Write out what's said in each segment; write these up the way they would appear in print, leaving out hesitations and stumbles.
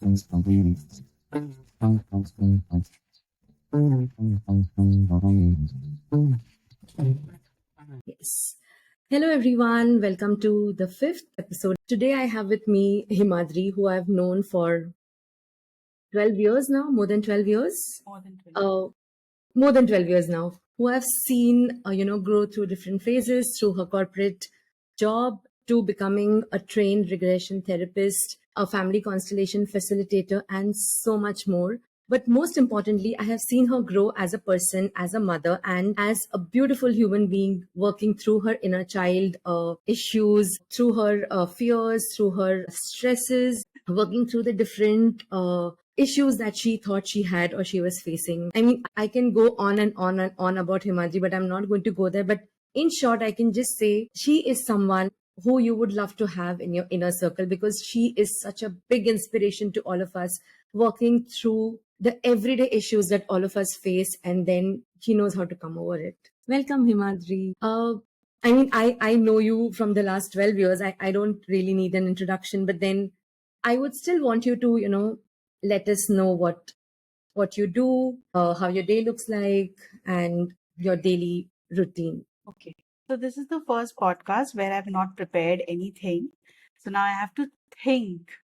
Yes. Hello, everyone. Welcome to the fifth episode. Today, I have with me Himadri, who I've known for 12 years now, more than 12 years. More than 12 years now, who I've seen, grow through different phases through her corporate job to becoming a trained regression therapist, a family constellation facilitator, and so much more. But most importantly, I have seen her grow as a person, as a mother, and as a beautiful human being working through her inner child issues, through her fears, through her stresses, working through the different issues that she thought she had or she was facing. I mean, I can go on and on and on about Himadri, but I'm not going to go there. But in short, I can just say she is someone who you would love to have in your inner circle because she is such a big inspiration to all of us working through the everyday issues that all of us face, and then she knows how to come over it. Welcome, Himadri. I mean, I know you from the last 12 years. I don't really need an introduction, but then I would still want you to, let us know what you do, how your day looks like, and your daily routine. Okay. So this is the first podcast where I've not prepared anything. So now I have to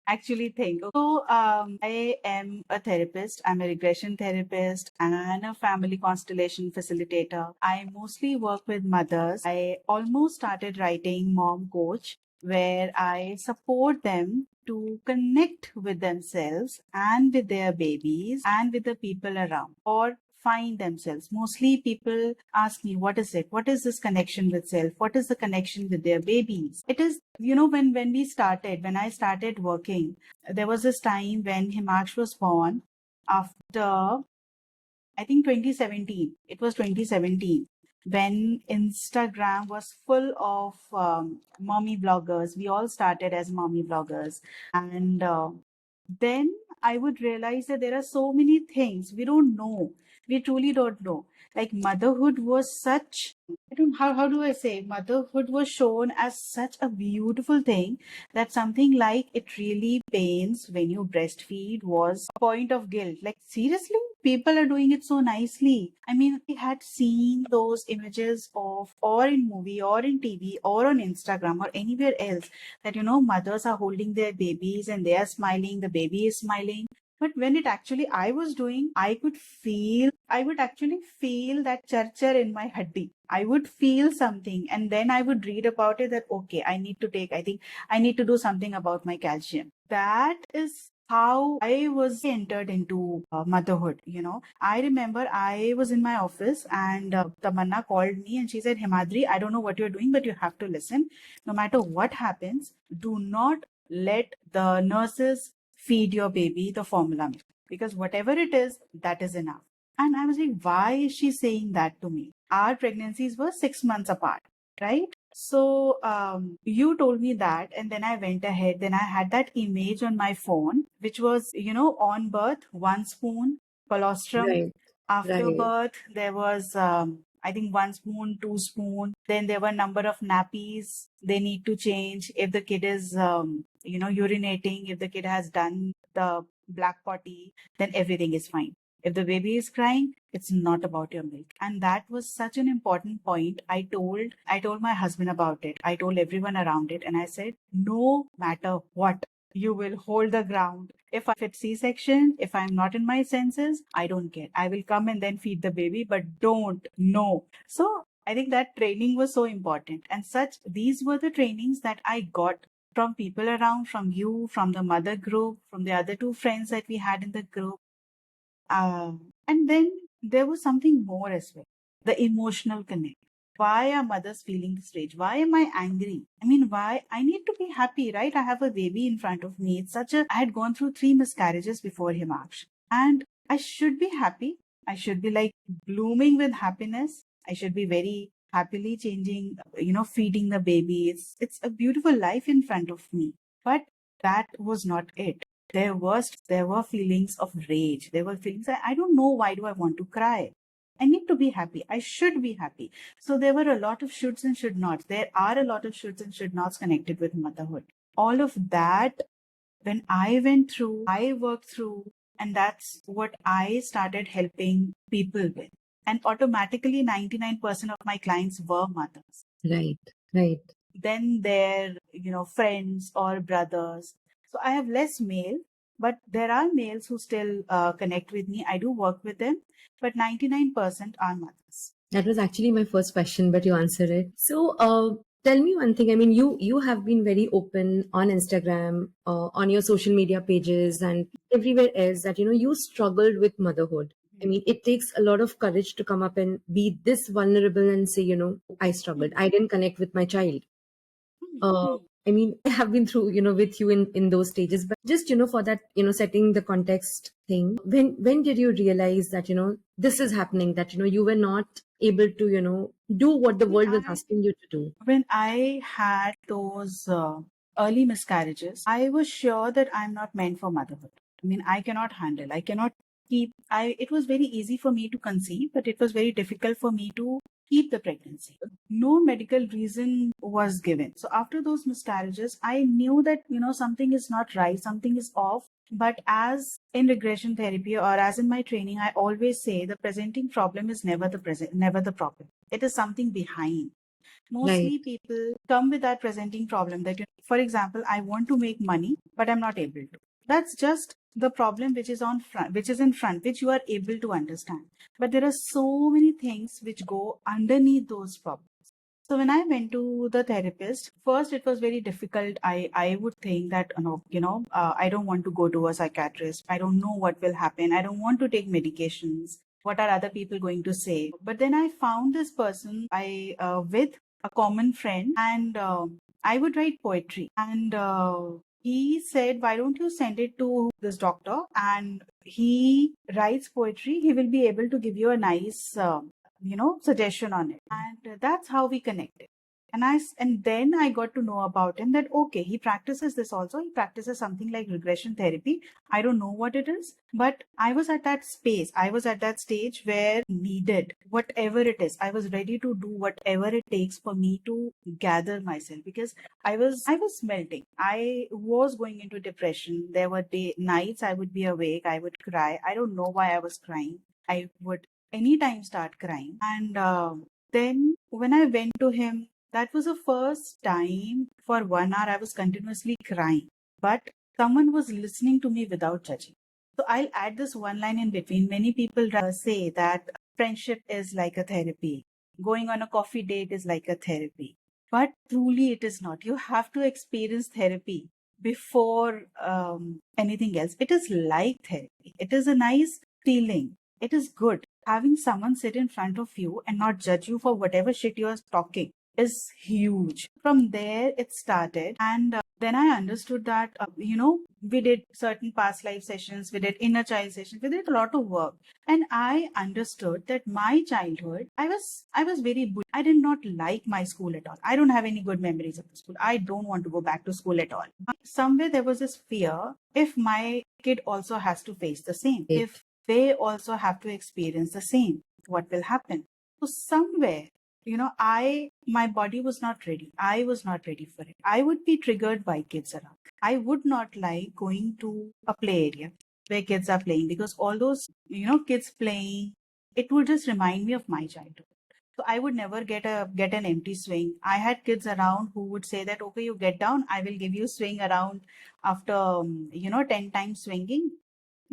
actually think. So I am a therapist. I'm a regression therapist and a family constellation facilitator. I mostly work with mothers. I almost started writing Mom Coach, where I support them to connect with themselves and with their babies and with the people around, or find themselves. Mostly people ask me, what is it? What is this connection with self? What is the connection with their babies? It is, when I started working, there was this time when Himaksh was born after, I think 2017. It was 2017 when Instagram was full of mommy bloggers. We all started as mommy bloggers. And then I would realize that there are so many things we don't know. We truly don't know. Like motherhood was such, how do I say, motherhood was shown as such a beautiful thing that something like it really pains when you breastfeed was a point of guilt. Like seriously, people are doing it so nicely. I mean, I had seen those images of, or in movie or in TV or on Instagram or anywhere else, that mothers are holding their babies and they are smiling, the baby is smiling. But when it actually I was doing, I would actually feel that charchar in my haddi. I would feel something, and then I would read about it that, okay, I think I need to do something about my calcium. That is how I was entered into motherhood. I remember I was in my office and Tamanna called me and she said, Himadri, I don't know what you're doing, but you have to listen. No matter what happens, do not let the nurses feed your baby the formula milk, because whatever it is, that is enough. And I was like, why is she saying that to me? Our pregnancies were 6 months apart, right? So you told me that, and then I went ahead. Then I had that image on my phone, which was, on birth, 1 spoon colostrum. Right. After Right. birth, there was, I think, 1 spoon, 2 spoon. Then there were number of nappies they need to change. If the kid is, urinating, if the kid has done the black potty, then everything is fine. If the baby is crying, it's not about your milk. And that was such an important point. I told my husband about it. I told everyone around it. And I said, no matter what, you will hold the ground. If it's C-section, if I'm not in my senses, I don't care. I will come and then feed the baby, but don't, no. So I think that training was so important. And these were the trainings that I got from people around, from you, from the mother group, from the other two friends that we had in the group. And then there was something more as well, the emotional connect. Why are mothers feeling this rage? Why am I angry? I mean, why? I need to be happy, right? I have a baby in front of me. I had gone through 3 miscarriages before Himaksh. And I should be happy. I should be like blooming with happiness. I should be very happily changing, feeding the baby. It's a beautiful life in front of me. But that was not it. There were feelings of rage. There were feelings I don't know, why do I want to cry? I need to be happy. I should be happy. So there were a lot of shoulds and should nots. There are a lot of shoulds and should nots connected with motherhood. All of that when I went through, I worked through, and that's what I started helping people with. And automatically 99% of my clients were mothers. Right, right. Then their, friends or brothers. So I have less male, but there are males who still connect with me. I do work with them, but 99% are mothers. That was actually my first question, but you answered it. So, tell me one thing. I mean, you have been very open on Instagram, on your social media pages, and everywhere else that you struggled with motherhood. I mean, it takes a lot of courage to come up and be this vulnerable and say, I struggled. I didn't connect with my child. uh, I mean, I have been through, with you in those stages, but just, for that, setting the context thing, when did you realize that, this is happening, that, you were not able to, do what the world was asking you to do? When I had those early miscarriages, I was sure that I'm not meant for motherhood. I mean, I cannot handle, I cannot keep, it was very easy for me to conceive, but it was very difficult for me to keep the pregnancy. No medical reason was given. So after those miscarriages, I knew that, something is not right, something is off. But as in regression therapy or as in my training, I always say the presenting problem is never the problem. It is something behind. Right, Mostly people come with that presenting problem that, for example, I want to make money, but I'm not able to. That's just the problem which is on front, which is in front, which you are able to understand. But there are so many things which go underneath those problems. So when I went to the therapist, first it was very difficult. I would think that no, I don't want to go to a psychiatrist. I don't know what will happen. I don't want to take medications. What are other people going to say? But then I found this person I with a common friend, and I would write poetry. And he said, "Why don't you send it to this doctor? And he writes poetry. He will be able to give you a nice." Suggestion on it, and that's how we connected. And then I got to know about him that okay, he practices this also. He practices something like regression therapy. I don't know what it is, but I was at that space. I was at that stage where needed whatever it is. I was ready to do whatever it takes for me to gather myself, because I was melting. I was going into depression. There were nights I would be awake. I would cry. I don't know why I was crying. I would anytime start crying. And then when I went to him, that was the first time for 1 hour I was continuously crying. But someone was listening to me without judging. So I'll add this one line in between. Many people say that friendship is like a therapy. Going on a coffee date is like a therapy. But truly, it is not. You have to experience therapy before anything else. It is like therapy. It is a nice feeling. It is good. Having someone sit in front of you and not judge you for whatever shit you are talking is huge. From there, it started. And then I understood that, we did certain past life sessions, we did inner child sessions, we did a lot of work. And I understood that my childhood, I was very bullied. I did not like my school at all. I don't have any good memories of the school. I don't want to go back to school at all. Somewhere there was this fear, if my kid also has to face the same, right. if they also have to experience the same, what will happen? So somewhere, my body was not ready. I was not ready for it. I would be triggered by kids around. I would not like going to a play area where kids are playing, because all those, kids playing, it would just remind me of my childhood. So I would never get an empty swing. I had kids around who would say that, okay, you get down, I will give you swing around after 10 times swinging.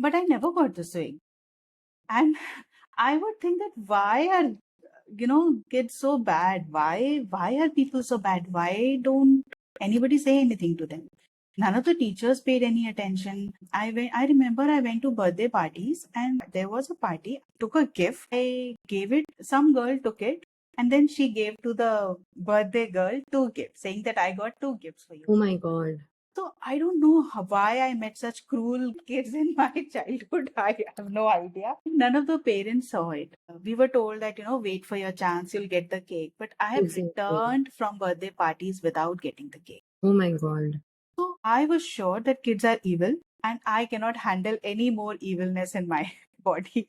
But I never got the swing. And I would think that why are kids so bad? Why are people so bad? Why don't anybody say anything to them? None of the teachers paid any attention. I remember I went to birthday parties, and there was a party. I took a gift. I gave it. Some girl took it, and then she gave to the birthday girl two gifts, saying that I got two gifts for you. Oh my God. So I don't know why I met such cruel kids in my childhood. I have no idea. None of the parents saw it. We were told that, wait for your chance, you'll get the cake. But I have Exactly. returned from birthday parties without getting the cake. Oh my God. So I was sure that kids are evil, and I cannot handle any more evilness in my body.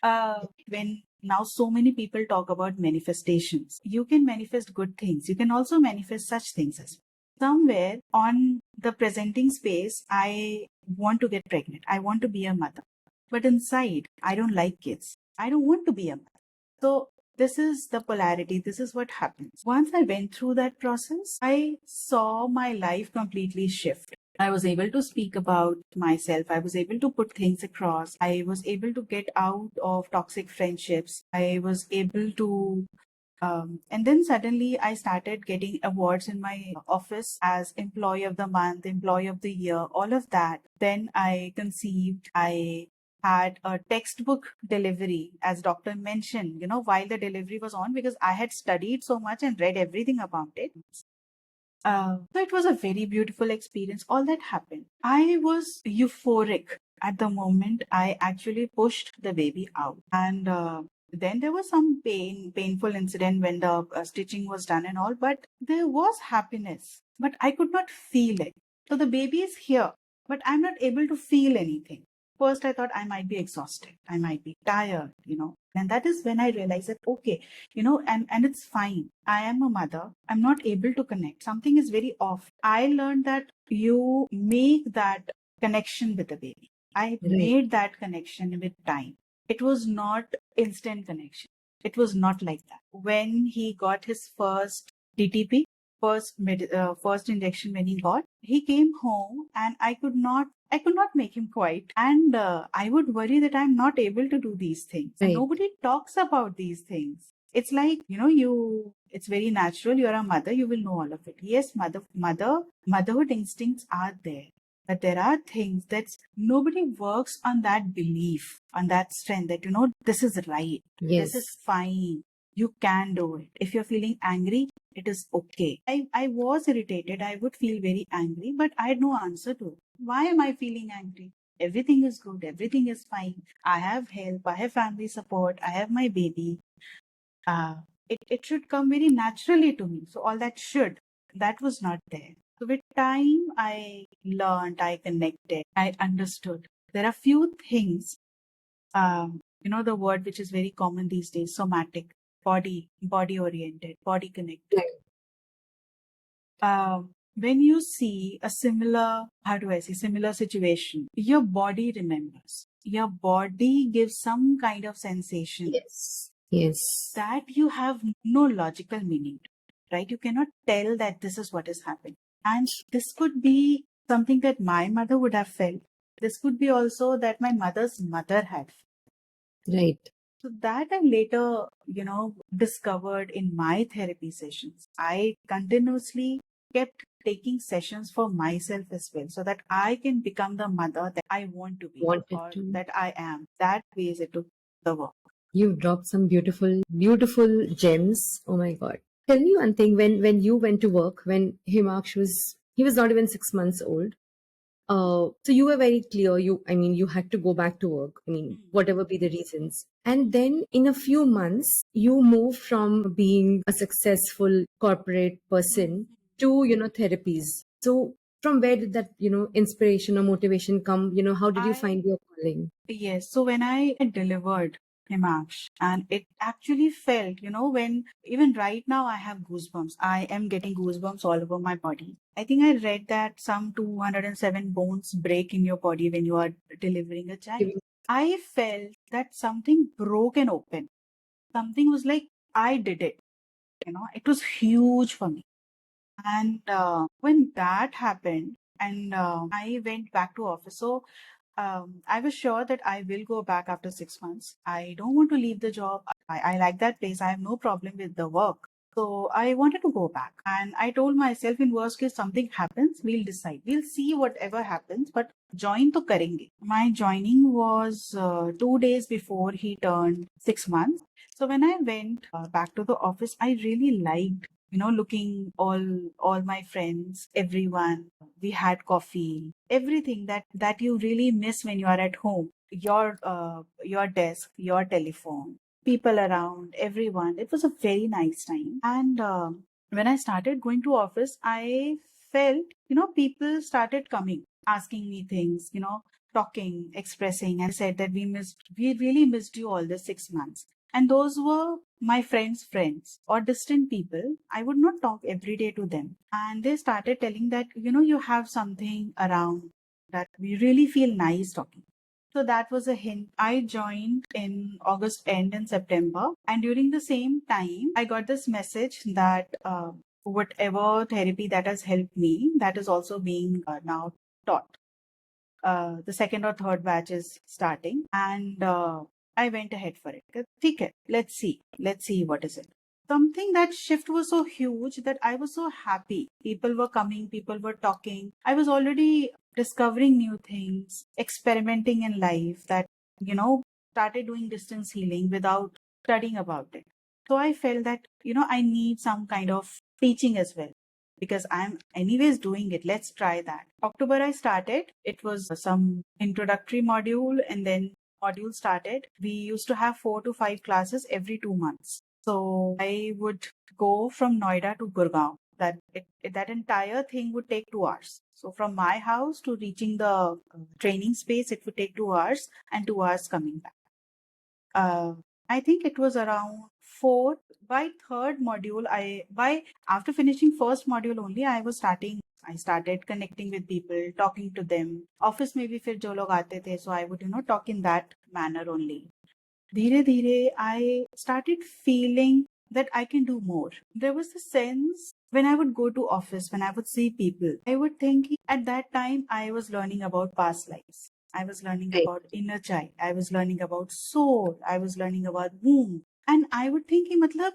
When now so many people talk about manifestations, you can manifest good things. You can also manifest such things as well. Somewhere on the presenting space, I want to get pregnant. I want to be a mother. But inside, I don't like kids. I don't want to be a mother. So this is the polarity. This is what happens. Once I went through that process, I saw my life completely shift. I was able to speak about myself. I was able to put things across. I was able to get out of toxic friendships. I was able to and then suddenly I started getting awards in my office as Employee of the Month, Employee of the Year, all of that. Then I conceived. I had a textbook delivery, as doctor mentioned, while the delivery was on, because I had studied so much and read everything about it. So it was a very beautiful experience. All that happened. I was euphoric at the moment I actually pushed the baby out. And then there was some painful incident when the stitching was done and all, but there was happiness, but I could not feel it. So the baby is here, but I'm not able to feel anything. First, I thought I might be exhausted. I might be tired, And that is when I realized that, okay, and it's fine. I am a mother. I'm not able to connect. Something is very off. I learned that you make that connection with the baby. I Right. made that connection with time. It was not instant connection. It was not like that. When he got his first DTP, first injection when he got, he came home and I could not make him quiet. And I would worry that I'm not able to do these things. And Right. nobody talks about these things. It's like, it's very natural. You're a mother, you will know all of it. Yes, motherhood instincts are there. But there are things that nobody works on that belief, on that strength that, this is right. This Yes. is fine. You can do it. If you're feeling angry, it is okay. I was irritated. I would feel very angry, but I had no answer to it. Why am I feeling angry? Everything is good. Everything is fine. I have help. I have family support. I have my baby. It should come very naturally to me. So all that was not there. So with time, I learned, I connected, I understood. There are few things, the word which is very common these days, somatic, body oriented, body connected. Right. When you see a similar situation, your body remembers. Your body gives some kind of sensation Yes. Yes. that you have no logical meaning to, right? You cannot tell that this is what is happening. And this could be something that my mother would have felt. This could be also that my mother's mother had. Right. So that I later, discovered in my therapy sessions. I continuously kept taking sessions for myself as well so that I can become the mother that I want to be Wanted or to. that I am. That ways it took the work. You've dropped some beautiful, beautiful gems. Oh my God. Tell me one thing. When you went to work, when Himaksh he was not even 6 months old. So you were very clear. You had to go back to work. Whatever be the reasons. And then in a few months, you moved from being a successful corporate person to, therapies. So from where did that, inspiration or motivation come? How did you I find your calling? Yes. So when I delivered Himaksh, and it actually felt, when even right now I have goosebumps. I am getting goosebumps all over my body. I think I read that some 207 bones break in your body when you are delivering a child. Giving. I felt that something broke and open. Something was like, I did it. It was huge for me. And when that happened, and I went back to office. So I was sure that I will go back after 6 months. I don't want to leave the job. I like that place. I have no problem with the work. So I wanted to go back. And I told myself, in worst case, something happens, we'll decide. We'll see whatever happens, but join to karenge. My joining was 2 days before he turned 6 months. So when I went back to the office, I really liked, looking all my friends, everyone. We had coffee, everything that you really miss when you are at home. Your desk, your telephone, people around, everyone. It was a very nice time. And when I started going to office, I felt, people started coming, asking me things, talking, expressing, and said that we really missed you all the 6 months. And those were my friends or distant people. I would not talk every day to them. And they started telling that, you have something around that we really feel nice talking. So that was a hint. I joined in August end and September. And during the same time, I got this message that whatever therapy that has helped me, that is also being now taught. The second or third batch is starting, and I went ahead for it. Okay, let's see what is it. Something, that shift was so huge that I was so happy. People were coming, people were talking. I was already discovering new things, experimenting in life, that, started doing distance healing without studying about it. So I felt that, I need some kind of teaching as well, because I'm anyways doing it. Let's try that. October I started. It was some introductory module, and then module started. We used to have 4 to 5 classes every 2 months. So I would go from Noida to Gurgaon. That entire thing would take 2 hours. So from my house to reaching the training space, it would take 2 hours, and 2 hours coming back. uh, I think it was around fourth. By third module, by after finishing first module only, I started connecting with people, talking to them. Office में भी फिर जो लोग आते थे, so I would, talk in that manner only. धीरे धीरे I started feeling that I can do more. There was a sense when I would go to office, when I would see people, I would think at that time I was learning about past lives. I was learning Right. about inner child. I was learning about soul. I was learning about womb. And I would think, matlab,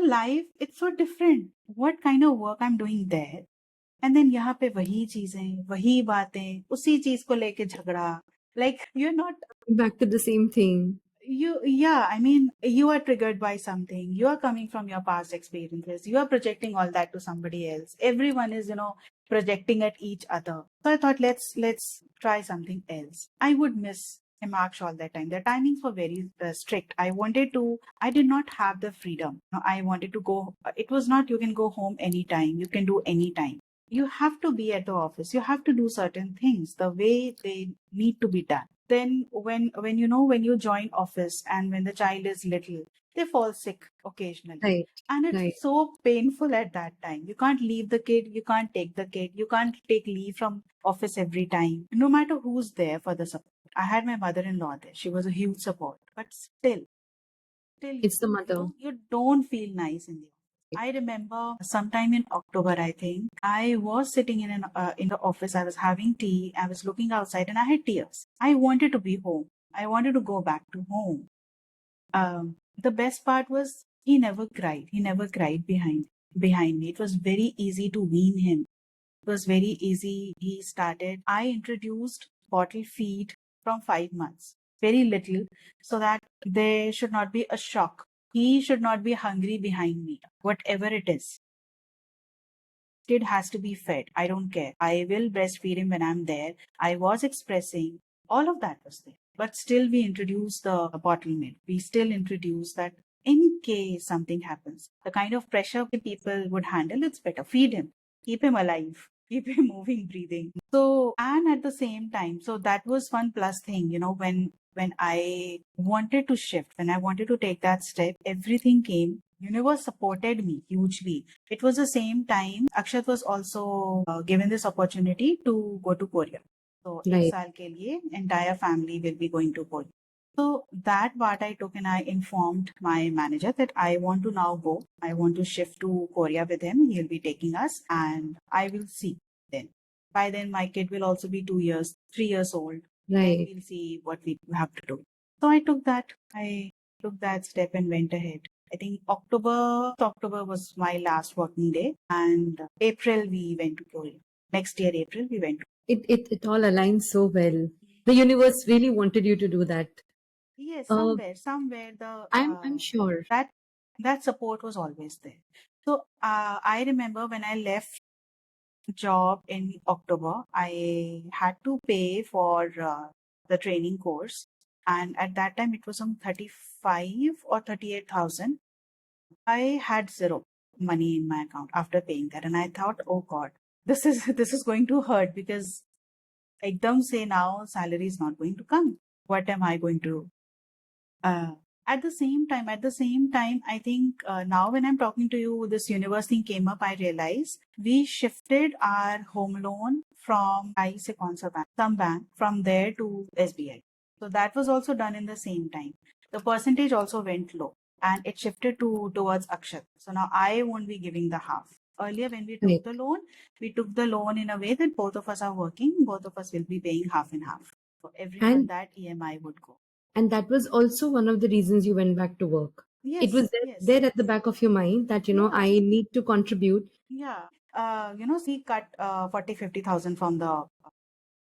life, it's so different. What kind of work I'm doing there? And then यहाँ पे वही चीजें, वही बातें, उसी चीज को लेके झगड़ा. Like, you're not Back to the same thing. I mean, you are triggered by something. You are coming from your past experiences. You are projecting all that to somebody else. Everyone is, projecting at each other. So I thought, let's try something else. I would miss Himaksh all that time. The timings were very strict. I did not have the freedom. I wanted to go. It was not, you can go home anytime. You can do anytime. You have to be at the office. You have to do certain things the way they need to be done. Then when you join office, and when the child is little, they fall sick occasionally. Right. And it's Right. so painful at that time. You can't leave the kid, you can't take the kid, you can't take leave from office every time, no matter who's there for the support. I had my mother-in-law there. She was a huge support. But still It's the mother. you don't feel nice in the office. I remember sometime in October, I think, I was sitting in the office. I was having tea. I was looking outside, and I had tears. I wanted to be home. I wanted to go back to home. The best part was he never cried. He never cried behind me. It was very easy to wean him. It was very easy. He started. I introduced bottle feed from 5 months, very little, so that there should not be a shock. He should not be hungry behind me, whatever it is. Kid has to be fed. I don't care. I will breastfeed him when I'm there. I was expressing. All of that was there. But still, we introduced the bottle milk. We still introduce that in case something happens, the kind of pressure people would handle, it's better. Feed him. Keep him alive. Keep him moving, breathing. So, and at the same time, so that was one plus thing, when I wanted to shift, when I wanted to take that step, everything came. Universe supported me hugely. It was the same time Akshat was also given this opportunity to go to Korea. So, ek Right. saal ke liye, entire family will be going to Korea. So that part I took, and I informed my manager that I want to now go. I want to shift to Korea with him. He'll be taking us, and I will see then. By then, my kid will also be 2 years, 3 years old. Then Right. we'll see what we have to do. So I took that. I took that step and went ahead. I think October was my last working day, and April we went to Korea. Next year, April, we went. It all aligns so well. The universe really wanted you to do that. Yes, Uh, somewhere the I'm sure. that support was always there. So I remember when I left job in October, I had to pay for the training course, and at that time it was some 35 or 38,000. I had zero money in my account after paying that, and I thought, oh God, this is going to hurt, because ekdam say now salary is not going to come. What am I going to do? At the same time, I think now when I'm talking to you, this universe thing came up. I realized we shifted our home loan from I say Consa bank, some bank from there to SBI. So that was also done in the same time. The percentage also went low and it shifted towards Akshat. So now I won't be giving the half. Earlier, when Right. we took the loan in a way that both of us are working, both of us will be paying half and half. So every month And that EMI would go. that was also one of the reasons you went back to work. It Yes, was yes. there at the back of your mind that, Yeah, I need to contribute. yeah. He cut 40-50,000 from the from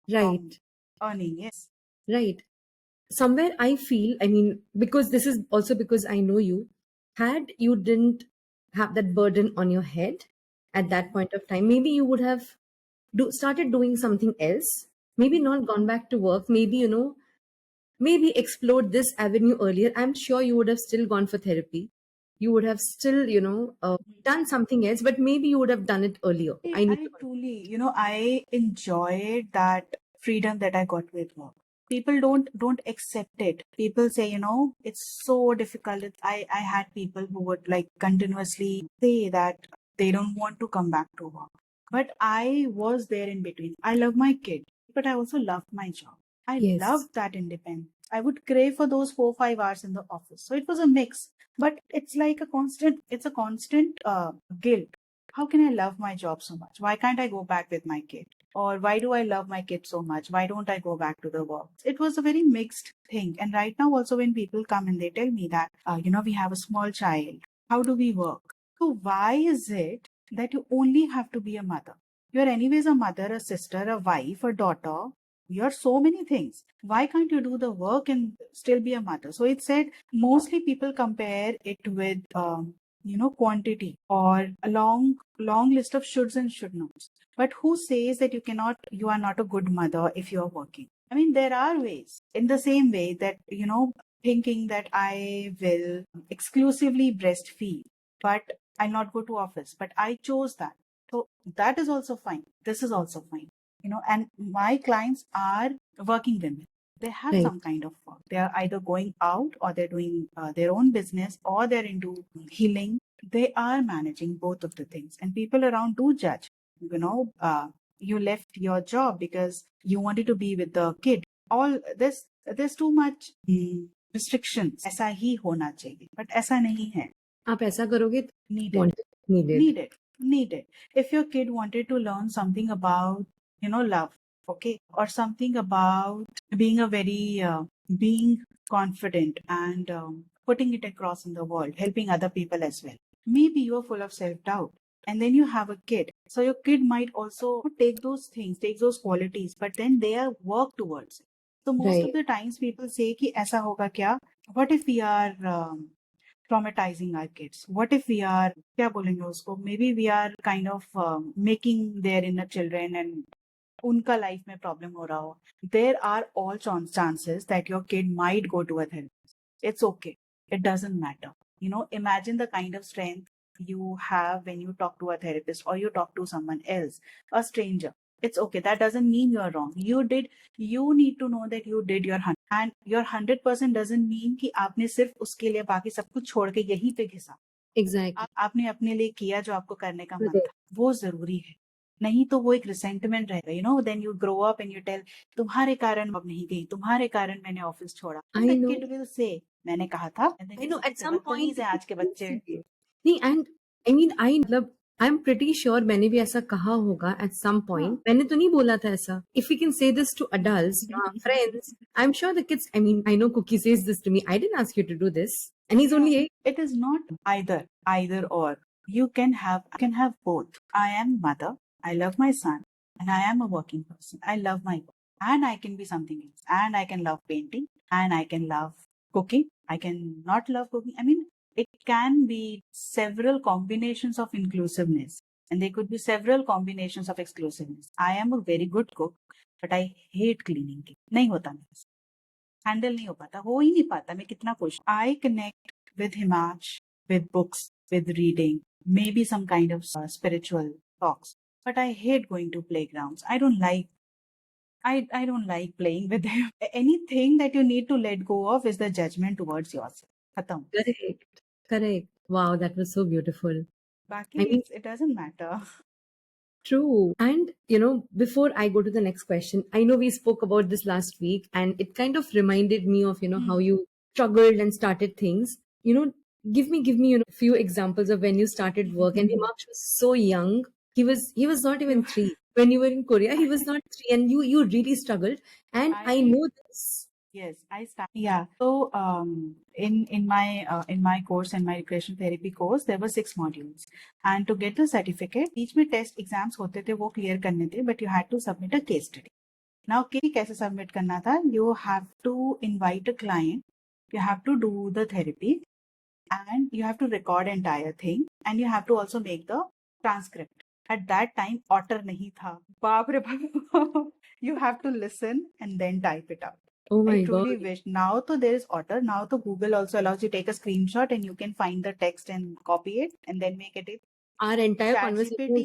Right, earning. Yes. right. Somewhere I feel, I mean, because this is also because I know you, had you didn't have that burden on your head at that point of time, maybe you would have started doing something else, maybe not gone back to work, maybe, maybe explored this avenue earlier. I'm sure you would have still gone for therapy. You would have still, done something else, but maybe you would have done it earlier. I need I to. truly, I enjoyed that freedom that I got with work. People don't accept it. People say, it's so difficult. I had people who would like continuously say that they don't want to come back to work. But I was there in between. I love my kid, but I also loved my job. I Yes, loved that independence. I would crave for those 4-5 hours in the office. So it was a mix, but it's a constant guilt. How can I love my job so much? Why can't I go back with my kid? Or why do I love my kid so much? Why don't I go back to the work? It was a very mixed thing. And right now, also, when people come and they tell me that, we have a small child, how do we work? So, why is it that you only have to be a mother? You're, anyways, a mother, a sister, a wife, a daughter. You're so many things. Why can't you do the work and still be a mother? So, it said mostly people compare it with, quantity or a long list of shoulds and should nots. But who says that you are not a good mother if you are working? I mean, there are ways. In the same way that, thinking that I will exclusively breastfeed, but I'll not go to office, but I chose that. So that is also fine. This is also fine. And my clients are working women. They have right, some kind of work. They are either going out or they're doing their own business or they're into healing. They are managing both of the things, and people around do judge. You left your job because you wanted to be with the kid. All this, there's too much restrictions. ऐसा ही होना चाहिए, but ऐसा नहीं है. आप ऐसा करोगे तो Needed. wanted, needed. Needed. If your kid wanted to learn something about, love, okay, or something about being being confident and putting it across in the world, helping other people as well. Maybe you're full of self-doubt and then you have a kid. So your kid might also take those things, take those qualities, but then they are work towards it. So most of Right, the times people say कि ऐसा होगा क्या? What if we are traumatizing our kids? What if we are, क्या बोलेंगे उसको? Maybe we are kind of making their inner children and उनका life में problem हो रहा हो. There are all chances that your kid might go to a therapist. It's okay. It doesn't matter. Imagine the kind of strength you have when you talk to a therapist or you talk to someone else, a stranger. It's okay. That doesn't mean you're wrong. You need to know that you did your 100. And your 100% doesn't mean कि आपने सिर्फ उसके लिए बाकी सब कुछ छोड़ के यहीं पे घिसा. exactly. आपने अपने लिए किया जो आपको करने का मन Correct. था. वो जरूरी है. नहीं तो वो एक रिसेंटमेंट रहेगा. Then you grow up and you tell तुम्हारे कारण अब नहीं गई, तुम्हारे कारण मैंने ऑफिस छोड़ा. I the know. Kid will say मैंने कहा था. And then I you know say, at कितने some point बदतमीज है आज के बच्चे. नहीं, and I mean I मतलब I'm pretty sure मैंने भी ऐसा कहा होगा at some हाँ. point. मैंने तो नहीं बोला था ऐसा. If we can say this to adults, our friends, I'm sure the kids. I mean, I know Cookie says this to me. I didn't ask you to do this, and he's Yeah. only 8. It is not either or. You can have both. I am mother. I love my son, and I am a working person. I love my work, and I can be something else, and I can love painting, and I can love cooking. I can not love cooking. I mean, it can be several combinations of inclusiveness, and there could be several combinations of exclusiveness. I am a very good cook, but I hate cleaning. नहीं होता मेरे से. Handle नहीं हो पाता, हो ही नहीं पाता. मैं कितना खुश. I connect with Himach, with books, with reading, maybe some kind of spiritual talks. But I hate going to playgrounds. I don't like playing with them. Anything that you need to let go of is the judgment towards yourself. खत्म. Correct. Correct. Wow, that was so beautiful. बाकी I mean, it doesn't matter. true. And, before I go to the next question, I know we spoke about this last week and it kind of reminded me of, how you struggled and started things. Give me, few examples of when you started work. And Himaksh was so young. He was not even You, 3. When you were in Korea, he was not 3 and you really struggled. And I I know this. Yes, I start. Yeah. So, in my course, in my regression therapy course, there were 6 modules, and to get the certificate, बीच में test exams होते थे वो clear करने थे, but you had to submit a case study. Now, case कैसे submit करना था? You have to invite a client, you have to do the therapy, and you have to record entire thing, and you have to also make the transcript. At that time, Otter नहीं था. बाप रे बाप. You have to listen and then type it out. Oh I my God. truly wish. Now to there is Otter. Now to Google also allows you to take a screenshot and you can find the text and copy it and then make it. Our entire Chat conversation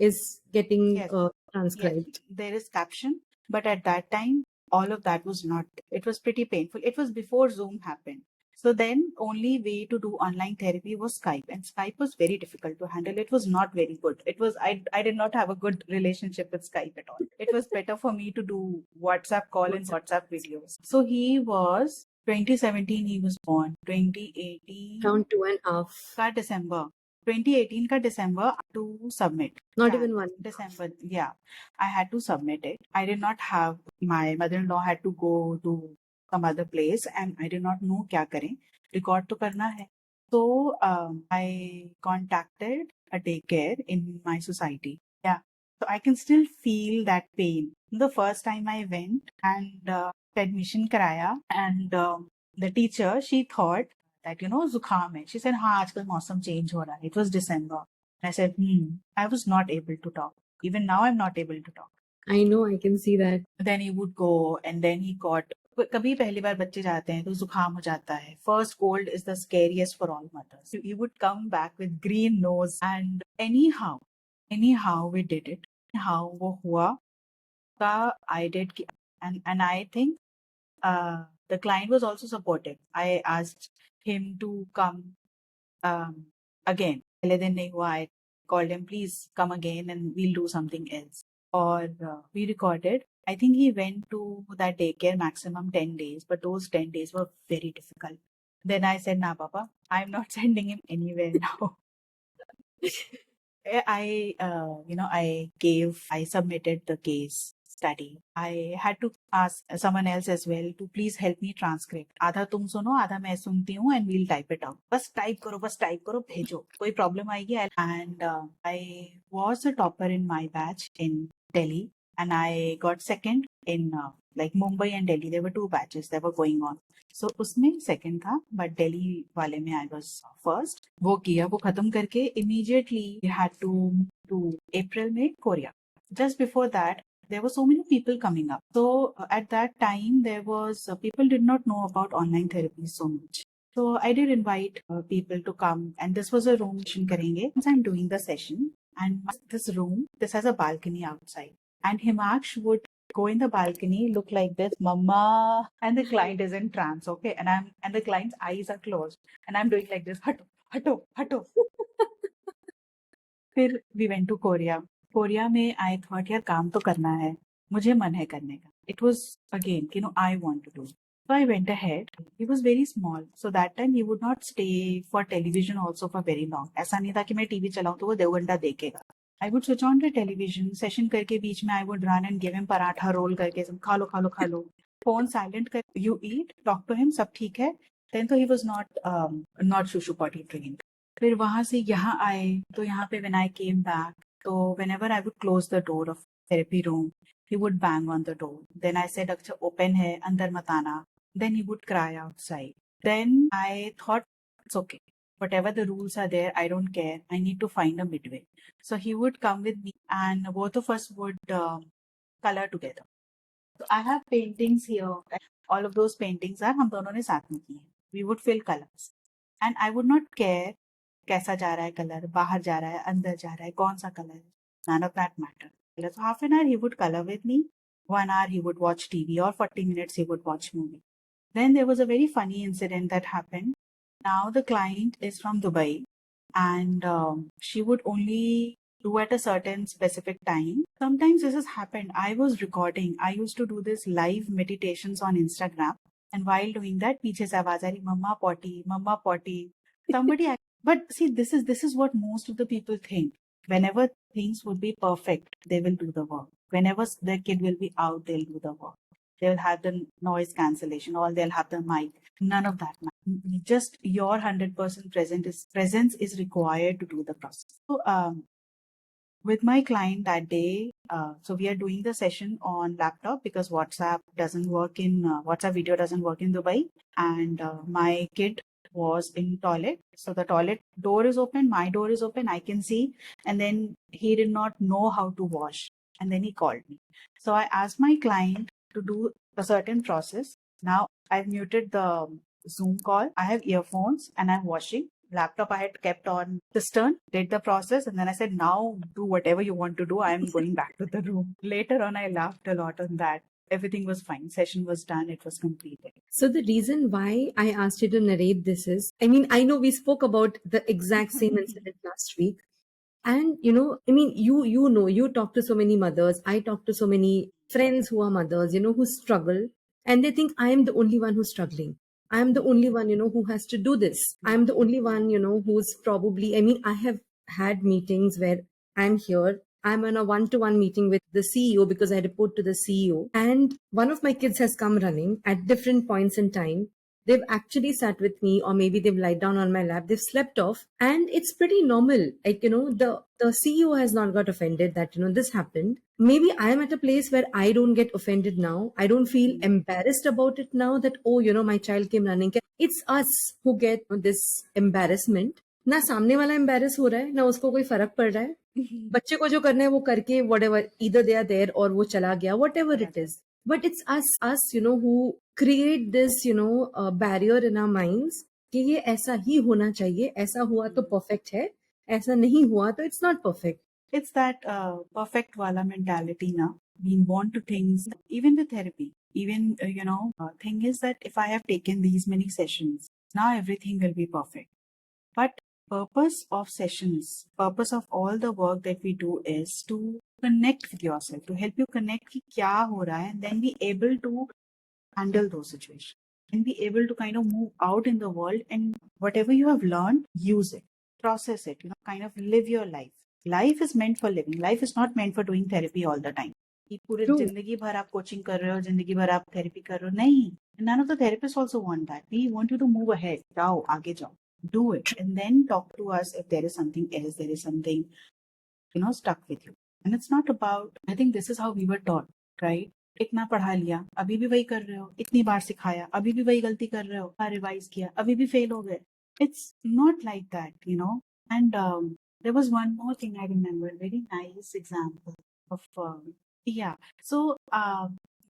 is GPT है. getting Yes, yes, transcribed. there is caption. But at that time, all of that was not. It was pretty painful. It was before Zoom happened. So then only way to do online therapy was Skype, and Skype was very difficult to handle. It was not very good. I did not have a good relationship with Skype at all. It was better for me to do WhatsApp call and WhatsApp videos. So he was 2017 he was born. 2018 Around 2.5. का December. 2018 का December to submit. Not Jan, even one. December. Yeah, I had to submit it. I did not have, my mother-in-law had to go to some other place and I did not know क्या करें. Record तो करना है. So I contacted a daycare in my society. Yeah. So I can still feel that pain. The first time I went and admission karaya, and the teacher, she thought that, zukham hai. She said, हाँ आजकल मौसम change हो रहा है. It was December. I said, I was not able to talk. Even now I'm not able to talk. I know, I can see that. Then he would go and then he got, कभी पहली बार बच्चे जाते हैं तो जुकाम हो जाता है. First cold is the scariest for all mothers. He would come back with green nose and anyhow we did it. How वो हुआ का I did and I think the client was also supportive. I asked him to come again. पहले दिन नहीं हुआ. I called him, please come again and we'll do something else. Or we recorded. I think he went to that daycare maximum 10 days, but those 10 days were very difficult. Then I said, nah, Papa, I'm not sending him anywhere now. I submitted the case study. I had to ask someone else as well to please help me transcript. आधा तुम सुनो, आधा मैं सुनती हूँ and we'll type it out. बस type करो, भेजो. कोई problem आएगी. And I was a topper in my batch in Delhi and I got second in like Mumbai and Delhi. There were 2 batches that were going on. So उसमें second था, but Delhi वाले में I was first. वो किया, वो खत्म करके immediately we had to April में Korea. Just before that, there were so many people coming up. So at that time, there was people did not know about online therapy so much. So I did invite people to come, and this was a room session करेंगे. Once I'm doing the session, and this room, this has a balcony outside, and Himaksh would go in the balcony, look like this, mama, and the client is in trance, okay, and the client's eyes are closed, and I'm doing like this, hato, hato, hato. फिर we went to Korea. Korea में I thought यार काम तो करना है, मुझे मन है करने का. It was again, I want to do. So I went ahead. He was very small, so that time he would not stay for television also for very long. ऐसा नहीं था कि मैं टीवी चलाऊं तो वो 2 घंटा देखेगा. I would switch on the television, session करके बीच में I would run and give him paratha roll करके सब खा लो. Phone silent कर, you eat, talk to him, सब ठीक है. Then तो he was not shushu potty trained. फिर वहां से यहाँ आए तो यहाँ पे when I came back, so whenever I would close the door of therapy room, he would bang on the door. Then I said, अच्छा open है, अंदर मत आना. Then he would cry outside. Then I thought, it's okay. Whatever the rules are there, I don't care. I need to find a midway. So he would come with me and both of us would color together. So I have paintings here. All of those paintings are हम दोनों ने साथ में किए. We would fill colors. And I would not care कैसा जा रहा है कलर, बाहर जा रहा है, अंदर जा रहा है, कौन सा colour. None of that mattered. So half an hour he would color with me, 1 hour he would watch TV, or 40 minutes he would watch movie. Then there was a very funny incident that happened. Now the client is from Dubai, and she would only do at a certain specific time. Sometimes this has happened. I was recording. I used to do this live meditations on Instagram, and while doing that, पीछे से आवाज आ रही, mama potty. Somebody, but see, this is what most of the people think. Whenever things would be perfect, they will do the work. Whenever their kid will be out, they'll do the work. They'll have the noise cancellation, or they'll have the mic. None of that. Just your 100% presence is required to do the process. So, with my client that day, so we are doing the session on laptop because WhatsApp doesn't work in WhatsApp video doesn't work in Dubai, and my kid was in toilet. So the toilet door is open, my door is open, I can see, and then he did not know how to wash, and then he called me. So I asked my client to do a certain process. Now I've muted the Zoom call. I have earphones and I'm washing. Laptop I had kept on cistern, did the process, and then I said, now do whatever you want to do. I'm going back to the room. Later on, I laughed a lot on that. Everything was fine. Session was done. It was completed. So the reason why I asked you to narrate this is, I mean, I know we spoke about the exact same incident last week. And, I mean, you talk to so many mothers. I talk to so many friends who are mothers, who struggle. And they think I am the only one who's struggling. I am the only one, who has to do this. I'm the only one, who's probably, I mean, I have had meetings where I'm here. I'm on a one-to-one meeting with the CEO because I report to the CEO. And one of my kids has come running at different points in time. They've actually sat with me, or maybe they've lied down on my lap, they've slept off, and it's pretty normal. Like, the CEO has not got offended that, this happened. Maybe I'm at a place where I don't get offended now. I don't feel embarrassed about it now that, oh, my child came running. It's us who get this embarrassment. ना सामने वाला embarrass हो रहा है, ना उसको कोई फर्क पड़ रहा है. बच्चे को जो करना है वो करके, whatever, either they are there or वो चला गया, whatever it is. But it's us, who create this, barrier in our minds कि ये ऐसा ही होना चाहिए, ऐसा हुआ तो perfect है, ऐसा नहीं हुआ तो it's not perfect. It's that perfect wala mentality now. We want to things, even with therapy. Even, thing is that if I have taken these many sessions, now everything will be perfect. But purpose of sessions, purpose of all the work that we do is to connect with yourself, to help you connect ki kya ho raha hai, and then be able to handle those situations and be able to kind of move out in the world, and whatever you have learned, use it, process it, kind of live your life. Life is meant for living. Life is not meant for doing therapy all the time. कि पूरे True. जिंदगी भर आप coaching कर रहे हो, जिंदगी भर आप थेरेपी कर रहे हो, नहीं. None of the therapists also want that. We want you to move ahead. जाओ, आगे जाओ. Do it, and then talk to us if there is something else, there is something, stuck with you. And it's not about, I think this is how we were taught, right? इतना पढ़ा लिया, अभी भी वही कर रहे हो, इतनी बार सिखाया, अभी भी वही गलती कर रहे हो, रिवाइज किया, अभी भी फेल हो गए. It's not like that, And there was one more thing I remember, very nice example of, So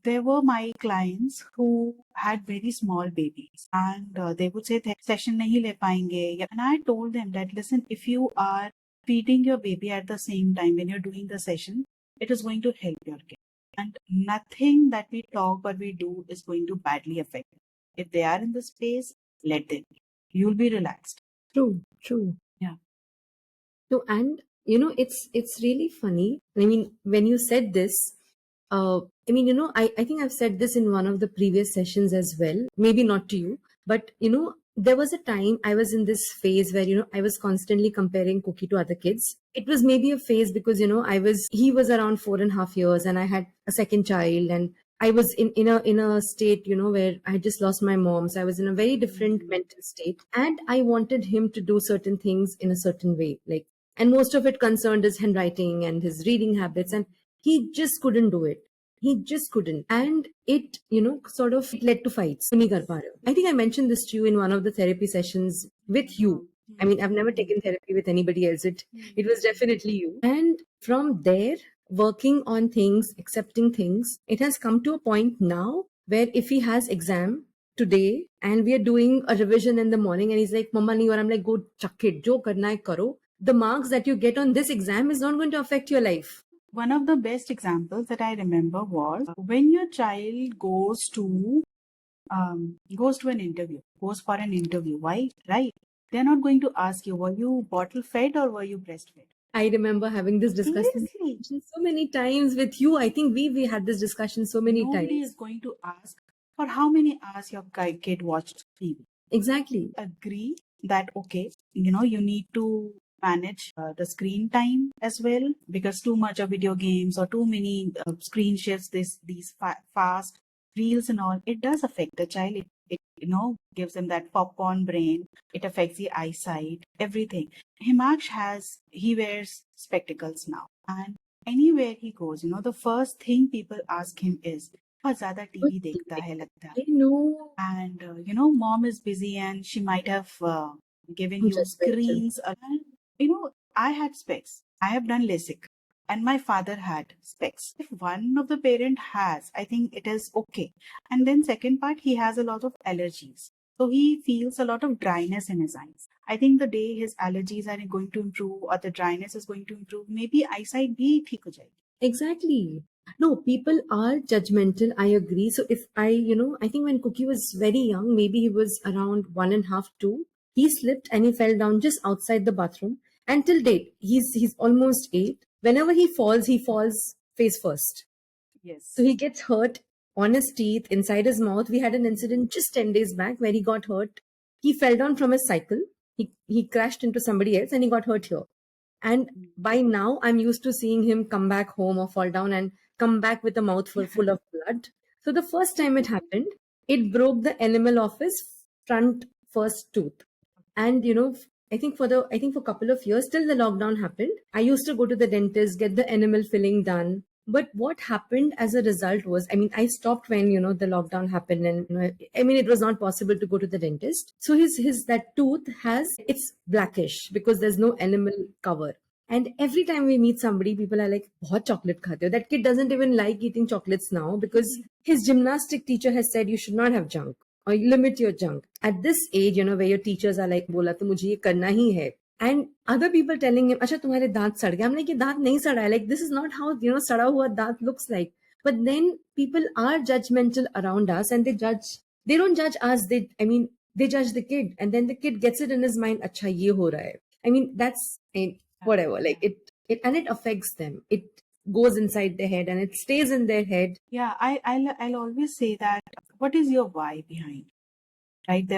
there were my clients who had very small babies, and they would say session nahi le payenge. And I told them that, listen, if you are feeding your baby at the same time when you're doing the session, it is going to help your kid. And nothing that we talk or we do is going to badly affect them. If they are in the space, let them be. You'll be relaxed. True. Yeah. So, and it's really funny. I mean, when you said this, I mean, I think I've said this in one of the previous sessions as well. Maybe not to you, but there was a time I was in this phase where I was constantly comparing Cookie to other kids. It was maybe a phase because he was around 4.5 years, and I had a second child, and I was in a state, where I had just lost my mom. So I was in a very different mental state, and I wanted him to do certain things in a certain way, like, and most of it concerned his handwriting and his reading habits, and he just couldn't do it. He just couldn't. And it, sort of led to fights. नहीं कर पा रहे हो. I think I mentioned this to you in one of the therapy sessions with you. I mean, I've never taken therapy with anybody else. It was definitely you. And from there, working on things, accepting things, it has come to a point now where if he has exam today and we are doing a revision in the morning and he's like, Mama, nahi, or I'm like, go chuck it, jo karna hai karo. The marks that you get on this exam is not going to affect your life. One of the best examples that I remember was when your child goes to goes to an interview, goes for an interview. Why? Right? They're not going to ask you, were you bottle fed or were you breastfed? I remember having this discussion Seriously, so many times with you. I think we had this discussion so many nobody times. is going to ask for how many hours your kid watched TV. Exactly. Agree that okay, you need to manage the screen time as well, because too much of video games or too many screen shifts, these fast reels and all, it does affect the child. It gives them that popcorn brain. It affects the eyesight, everything. He wears spectacles now, and anywhere he goes, the first thing people ask him is, बहुत ज्यादा But TV देखता है लगता है. I know. And mom is busy and she might have given you Judgmental. screens. And I had specs. I have done LASIK, and my father had specs. If one of the parent has, I think it is okay. And then second part, he has a lot of allergies, so he feels a lot of dryness in his eyes. I think the day his allergies are going to improve or the dryness is going to improve, maybe eyesight bhi theek ho jayegi. Exactly. No, people are judgmental. I agree. So if I think when Cookie was very young, maybe he was around 1.5, 2, he slipped and he fell down just outside the bathroom. And till date, he's almost 8. Whenever he falls face first. Yes. So he gets hurt on his teeth, inside his mouth. We had an incident just 10 days back where he got hurt. He fell down from his cycle. He crashed into somebody else and he got hurt here. And by now, I'm used to seeing him come back home or fall down and come back with a mouth full of blood. So the first time it happened, it broke the enamel of his front first tooth. And I think for a couple of years till the lockdown happened, I used to go to the dentist, get the enamel filling done. But what happened as a result was, I mean, I stopped when the lockdown happened, and I mean, it was not possible to go to the dentist. So his that tooth it's blackish because there's no enamel cover. And every time we meet somebody, people are like, "Bahut chocolate khate ho." That kid doesn't even like eating chocolates now because his gymnastic teacher has said you should not have junk or limit your junk. At this age, where your teachers are like, "Bola to mujhe ye karna hi hai." And other people telling him, "Acha, tumhare daant sad gaye." I'm like, "Ye daant nahi sada hai." Like, this is not how sada hua daant looks like. But then people are judgmental around us, and they don't judge us. They judge the kid, and then the kid gets it in his mind, "Acha, ye ho raha hai." I mean, that's whatever. Like it affects them. It goes inside their head and it stays in their head. Yeah, I'll always say that, what is your why behind? Right?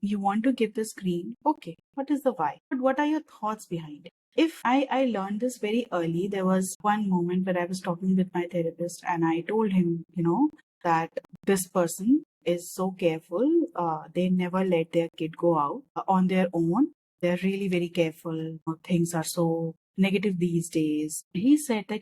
You want to give the screen. Okay, what is the why? But what are your thoughts behind it? If I learned this very early, there was one moment where I was talking with my therapist and I told him, that this person is so careful. They never let their kid go out on their own. They're really very careful. Things are so negative these days. He said that,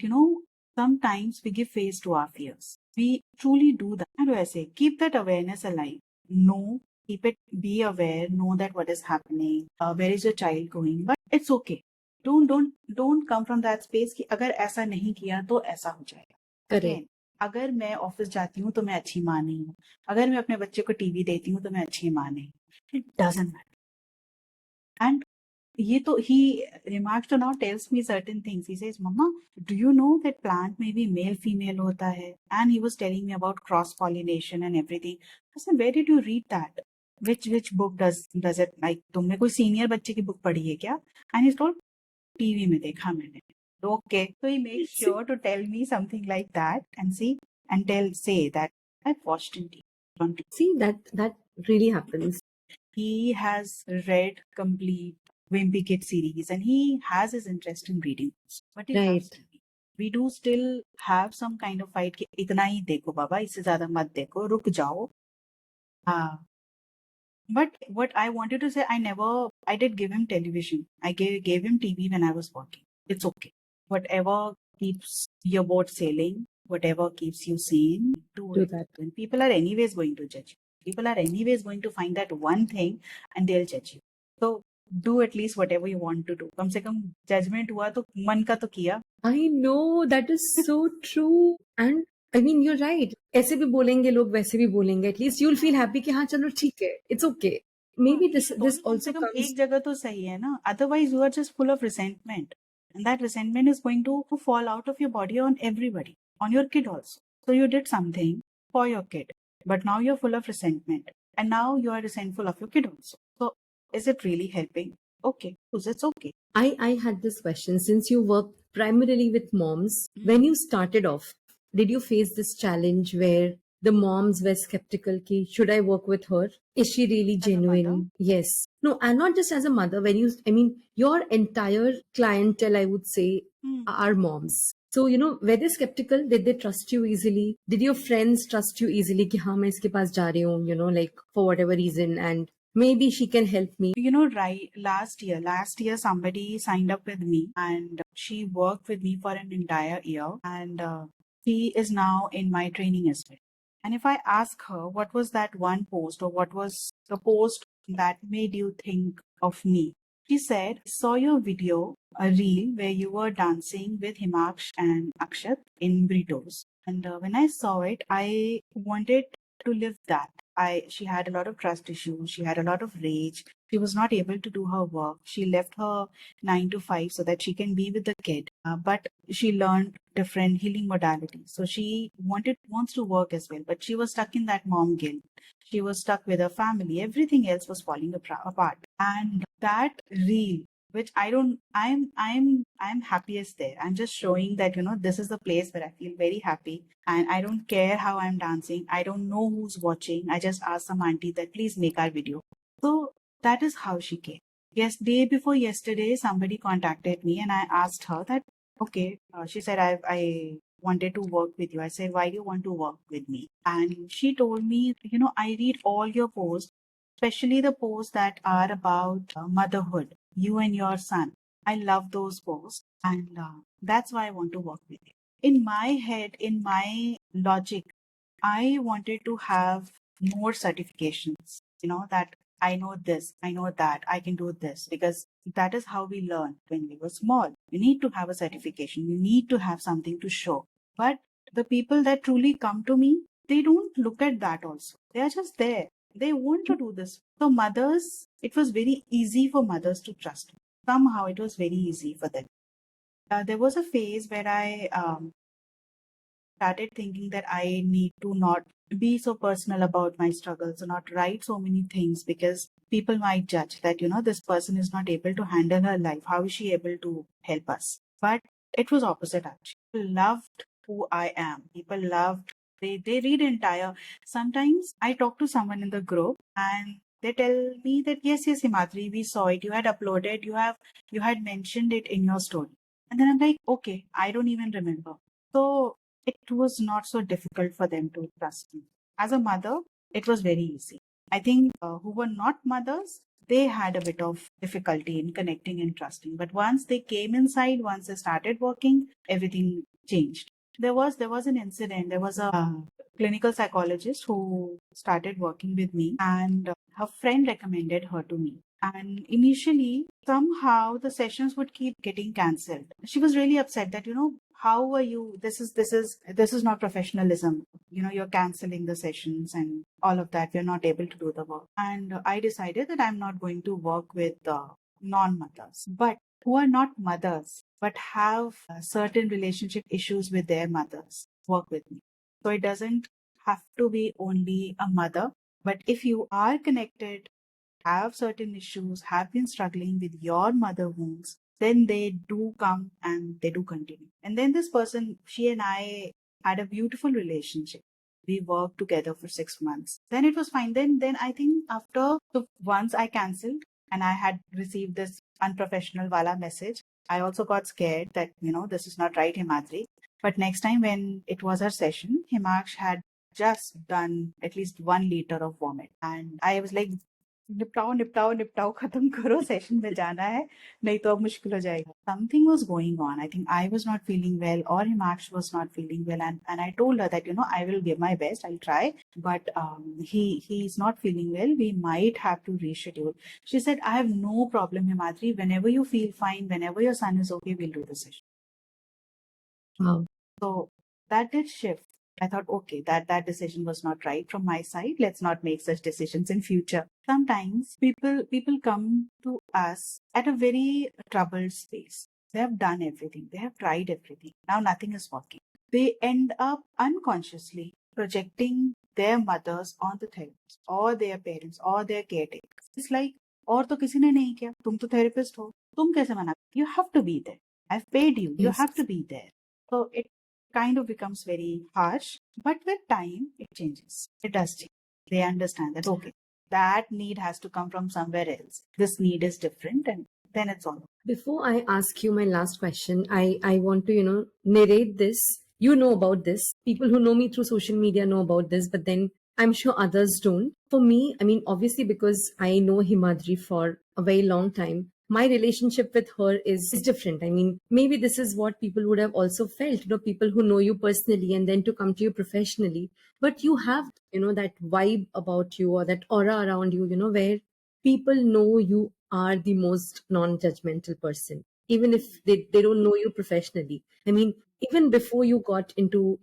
sometimes we give face to our fears. We truly do that. How do I say? Keep that awareness alive. Know, keep it, be aware, know that what is happening, where is your child going, but it's okay. Don't come from that space कि अगर ऐसा नहीं किया तो ऐसा हो जाएगा. Again, अगर मैं ऑफिस जाती हूँ तो मैं अच्छी माँ नहीं हूँ. अगर मैं अपने बच्चे को टीवी देती हूँ तो मैं अच्छी माँ नहीं. It doesn't matter. And he remarks to now tells me certain things. He says, "Mama, do you know that plant may be male female hota hai?" And he was telling me about cross pollination and everything. I said, "Where did you read that? Which book does it, like तुमने कोई senior बच्चे की book पढ़ी है क्या?" And he told, "TV में देखा मैंने." Okay, so he makes sure to tell me something like that and say that I've watched in TV. See, that really happens. He has read complete Wimpy Kid series and he has his interest in reading. But he loves TV. We do still have some kind of fight कि इतना ही देखो बाबा, इससे ज़्यादा मत देखो, रुक जाओ. But what I wanted to say, I did give him television. I gave him TV when I was working. It's okay. Whatever keeps your boat sailing, whatever keeps you sane, do that. And people are anyways going to judge you. People are anyways going to find that one thing and they'll judge you. So do at least whatever you want to do. कम से कम judgment हुआ तो मन का तो किया. I know, that is so true. And I mean, you're right. ऐसे भी बोलेंगे लोग, वैसे भी बोलेंगे. At least you'll feel happy कि हाँ चलो ठीक है. It's okay. Maybe this also comes. एक जगह तो सही है ना. Otherwise you are just full of resentment. And that resentment is going to fall out of your body on everybody. On your kid also. So you did something for your kid. but now you're full of resentment. And now you are resentful of your kid also. So is it really helping? Okay, because it's okay. I had this question, since you work primarily with moms, when you started off, did you face this challenge where the moms were skeptical ki, should I work with her? Is she really As a mother? genuine? Yes. No, and not just as a mother. When you, I mean, your entire clientele, I would say, are moms. So, were they skeptical? Did they trust you easily? Did your friends trust you easily? Ki, हाँ, मैं इसके पास जा रही हूँ, like for whatever reason, and maybe she can help me. Right, last year somebody signed up with me and she worked with me for an entire year, and she is now in my training as well. And if I ask her what was that one post or what was the post that made you think of me, she said, saw your video, a reel where you were dancing with Himaksh and Akshat in burritos. And when I saw it, I wanted to live that. She had a lot of trust issues. She had a lot of rage. She was not able to do her work. She left her 9 to 5 so that she can be with the kid. But she learned different healing modalities. So she wants to work as well. But she was stuck in that mom guilt. She was stuck with her family. Everything else was falling apart. And that reel, which I'm happiest there. I'm just showing that, this is the place where I feel very happy, and I don't care how I'm dancing. I don't know who's watching. I just asked some auntie that please make our video. So that is how she came. Yes, day before yesterday, somebody contacted me and I asked her that, okay, she said, I wanted to work with you. I said, why do you want to work with me? And she told me, I read all your posts, especially the posts that are about motherhood, you and your son. I love those posts, and that's why I want to work with you. In my head, in my logic, I wanted to have more certifications, that I know this, I know that, I can do this, because that is how we learn when we were small. You need to have a certification, you need to have something to show. But the people that truly come to me, they don't look at that also. They are just there. They want to do this. So, mothers, it was very easy for mothers to trust me. Somehow, it was very easy for them. There was a phase where I started thinking that I need to not be so personal about my struggles or not write so many things, because people might judge that, this person is not able to handle her life. How is she able to help us? But it was opposite actually. People loved who I am. People loved, they read entire. Sometimes I talk to someone in the group and they tell me that yes, Himadri, we saw it. You had uploaded, you had mentioned it in your story. And then I'm like, okay, I don't even remember. So it was not so difficult for them to trust me. As a mother, it was very easy. I think who were not mothers, they had a bit of difficulty in connecting and trusting. But once they came inside, once they started working, everything changed. There was an incident. There was a clinical psychologist who started working with me, and her friend recommended her to me. And initially, somehow the sessions would keep getting cancelled. She was really upset that, how are you? This is not professionalism. You're canceling the sessions and all of that. We're not able to do the work. And I decided that I'm not going to work with non-mothers, but who are not mothers but have certain relationship issues with their mothers work with me. So it doesn't have to be only a mother, but if you are connected, have certain issues, have been struggling with your mother wounds, then they do come and they do continue. And then this person, she and I had a beautiful relationship. We worked together for 6 months. Then it was fine. Then I think after, so once I cancelled and I had received this unprofessional wala message, I also got scared that, this is not right, Himadri. But next time when it was her session, Himaksh had just done at least 1 liter of vomit. And I was like, निपटाओ निपटाओ निपटाओ खत्म करो session में जाना है नहीं तो अब मुश्किल हो जाएगा. Something was going on. I think I was not feeling well or Himaksh was not feeling well, and I told her that I will give my best, I'll try, but he's not feeling well, we might have to reschedule. She said, I have no problem, Himadri, whenever you feel fine, whenever your son is okay, we'll do the session. Wow. So that did shift. I thought, okay, that decision was not right from my side. Let's not make such decisions in future. Sometimes people come to us at a very troubled space. They have done everything. They have tried everything. Now nothing is working. They end up unconsciously projecting their mothers on the therapist or their parents or their caretakers. It's like, और तो किसी ने नहीं किया, तुम तो therapist हो, तुम कैसे मना? You have to be there. I've paid you. You Yes. have to be there. So it kind of becomes very harsh, but with time it changes. It does change. They understand that okay, that need has to come from somewhere else. This need is different, and then it's all. Before I ask you my last question, I want to, narrate this. You know about this. People who know me through social media know about this, but then I'm sure others don't. For me, I mean, obviously, because I know Himadri for a very long time, my relationship with her is different. I mean, maybe this is what people would have also felt, people who know you personally and then to come to you professionally. But you have, that vibe about you or that aura around you, where people know you are the most non-judgmental person, even if they don't know you professionally. I mean, even before you got into,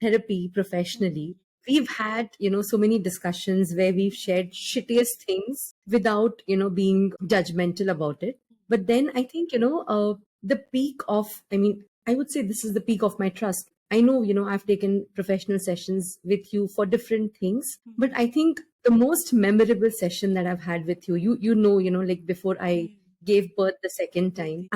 therapy professionally, we've had, so many discussions where we've shared shittiest things without, being judgmental about it. But then I think, the peak of, I mean, I would say this is the peak of my trust. I know, I've taken professional sessions with you for different things, but I think the most memorable session that I've had with you, like before I gave birth the second time,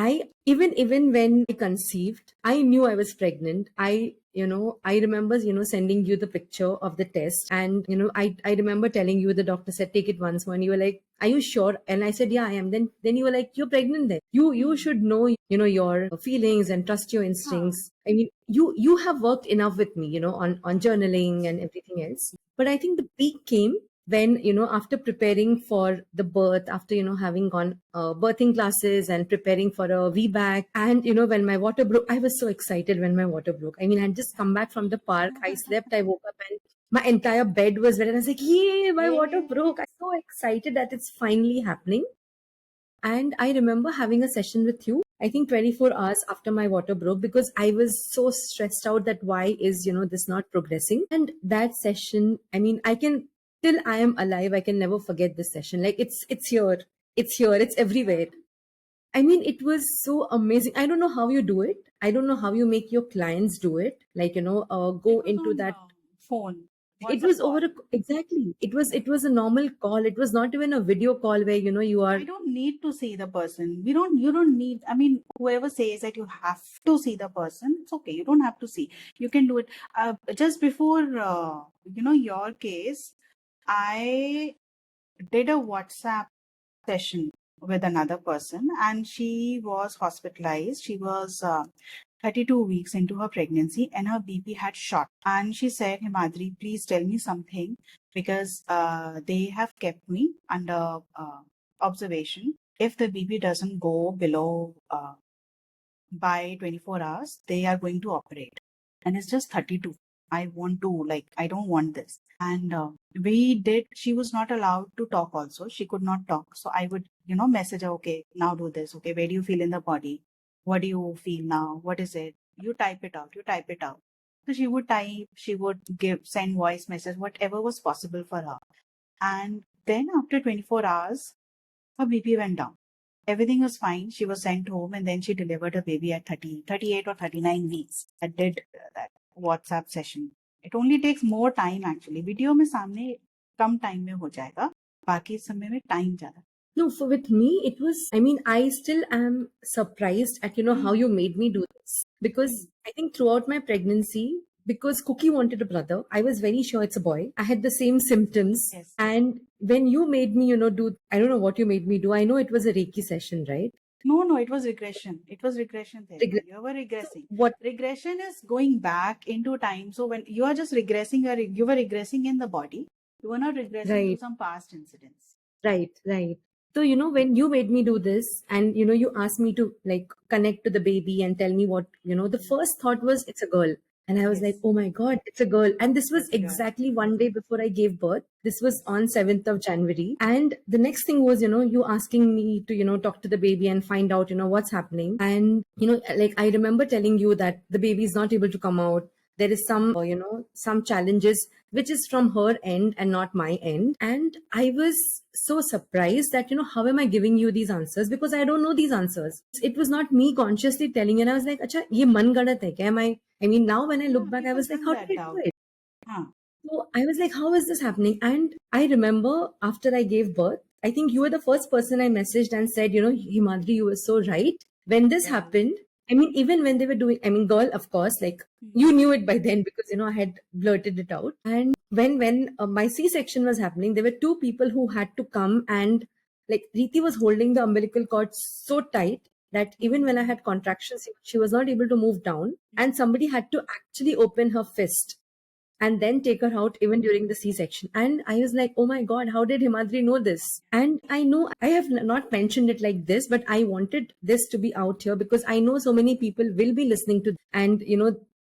even when I conceived, I knew I was pregnant. I remember, sending you the picture of the test, and, I remember telling you, the doctor said, take it once more, and you were like, are you sure? And I said, yeah, I am. Then you were like, you're pregnant then. You should know, your feelings and trust your instincts. I mean, you have worked enough with me, on journaling and everything else. But I think the peak came when, after preparing for the birth, after, having gone birthing classes and preparing for a VBAC, and, when my water broke, I was so excited when my water broke. I mean, I'd just come back from the park, I slept, I woke up, and my entire bed was wet, and I was like, yay, my water broke. I'm so excited that it's finally happening. And I remember having a session with you, I think 24 hours after my water broke, because I was so stressed out that why is, this not progressing. And that session, I mean, till I am alive, I can never forget this session. Like it's everywhere. I mean, it was so amazing. I don't know how you do it. I don't know how you make your clients do it. Like, go into that. Phone. It was over exactly. It was a normal call. It was not even a video call where, you are. I don't need to see the person. You don't need, I mean, whoever says that you have to see the person, it's okay. You don't have to see. You can do it. Just before, your case, I did a WhatsApp session with another person, and she was hospitalized. She was 32 weeks into her pregnancy, and her BP had shot. And she said, Himadri, please tell me something, because they have kept me under observation. If the BP doesn't go below by 24 hours, they are going to operate. And it's just 32. I don't want this. And she was not allowed to talk also. She could not talk. So I would, message her, okay, now do this. Okay, where do you feel in the body? What do you feel now? What is it? You type it out. So she would type, she would send voice message, whatever was possible for her. And then after 24 hours, her BP went down. Everything was fine. She was sent home, and then she delivered a baby at 38 or 39 weeks. I did that WhatsApp session. It only takes more time actually. Video में सामने कम time में हो जाएगा. बाकी समय में time ज़्यादा. No, for with me, it was, I mean, I still am surprised at, how you made me do this. Because I think throughout my pregnancy, because Cookie wanted a brother, I was very sure it's a boy. I had the same symptoms. Yes. And when you made me, do, I don't know what you made me do. I know it was a Reiki session, right? No, it was regression. It was regression therapy. You were regressing. What? Regression is going back into time. So when you are just regressing, you were regressing in the body. You were not regressing to some past incidents. Right. So, when you made me do this, and, you asked me to like connect to the baby and tell me what, the first thought was it's a girl. And I was like, oh my God, it's a girl. And this was exactly one day before I gave birth. This was on 7th of January. And the next thing was, you asking me to, talk to the baby and find out, what's happening. And, like I remember telling you that the baby is not able to come out. There is some challenges, which is from her end and not my end. And I was so surprised that, how am I giving you these answers? Because I don't know these answers. It was not me consciously telling, and I was like, acha, ye man gadat hai kya? I mean, now when I look back, I was like, how did I do it? So I was like, how is this happening? And I remember after I gave birth, I think you were the first person I messaged and said, Himadri, you were so right. When this happened, I mean, even when they were doing, I mean, girl, of course, like you knew it by then because, I had blurted it out. And when my C-section was happening, there were two people who had to come, and like Reeti was holding the umbilical cord so tight that even when I had contractions, she was not able to move down. And somebody had to actually open her fist and then take her out even during the C-section. And I was like, oh my God, how did Himadri know this? And I know I have not mentioned it like this, but I wanted this to be out here because I know so many people will be listening to, and